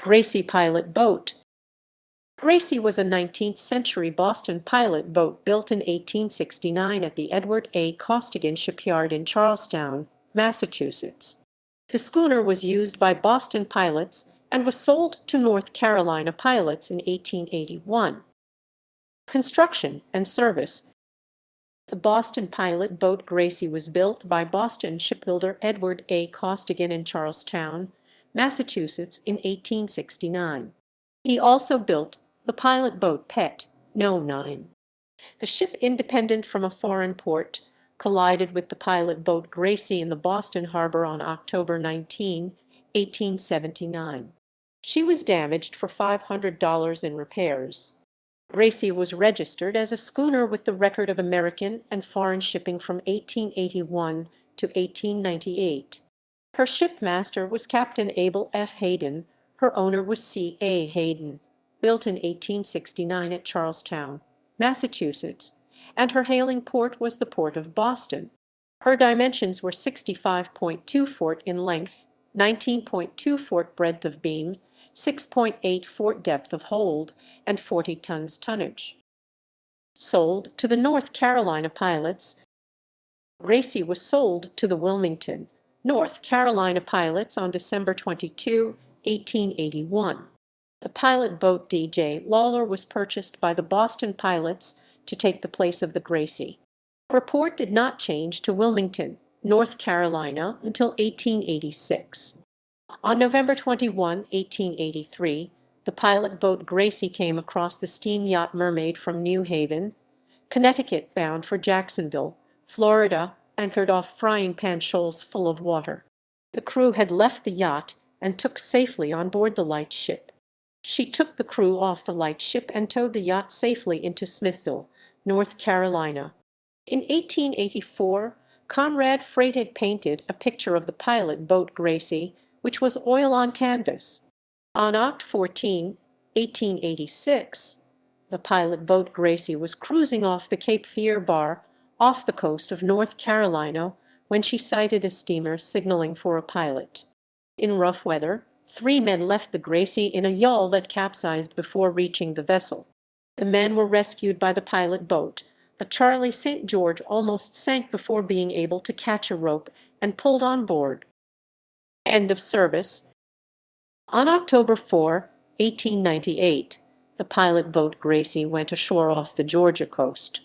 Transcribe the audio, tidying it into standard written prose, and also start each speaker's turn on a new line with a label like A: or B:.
A: Gracie pilot boat. Gracie was a 19th-century Boston pilot boat built in 1869 at the Edward A. Costigan shipyard in Charlestown, Massachusetts. The schooner was used by Boston pilots and was sold to North Carolina pilots in 1881. Construction and service. The Boston pilot boat Gracie was built by Boston shipbuilder Edward A. Costigan in Charlestown, Massachusetts in 1869. He also built the pilot boat Pet No. 9. The ship, independent from a foreign port, collided with the pilot boat Gracie in the Boston harbor on October 19, 1879. She was damaged for $500 in repairs. Gracie was registered as a schooner with the record of American and foreign shipping from 1881 to 1898. Her shipmaster was Captain Abel F. Hayden. Her owner was C. A. Hayden, built in 1869 at Charlestown, Massachusetts, and her hailing port was the Port of Boston. Her dimensions were 65.2 feet in length, 19.2 feet breadth of beam, 6.8 feet depth of hold, and 40 tons tonnage. Sold to the North Carolina pilots. Gracie was sold to the Wilmington, North Carolina pilots on December 22, 1881. The pilot boat D.J. Lawler was purchased by the Boston pilots to take the place of the Gracie. Her port did not change to Wilmington, North Carolina, until 1886. On November 21, 1883, the pilot boat Gracie came across the steam yacht Mermaid from New Haven, Connecticut, bound for Jacksonville, Florida, anchored off Frying Pan Shoals full of water. The crew had left the yacht and took safely on board the light ship. She took the crew off the light ship and towed the yacht safely into Smithville, North Carolina. In 1884, Conrad Freight had painted a picture of the pilot boat Gracie, which was oil on canvas. On Oct. 14, 1886, the pilot boat Gracie was cruising off the Cape Fear bar off the coast of North Carolina when she sighted a steamer signaling for a pilot. In rough weather, 3 men left the Gracie in a yawl that capsized before reaching the vessel. The men were rescued by the pilot boat, but Charlie St. George almost sank before being able to catch a rope and pulled on board. End of service. On October 4, 1898, the pilot boat Gracie went ashore off the Georgia coast.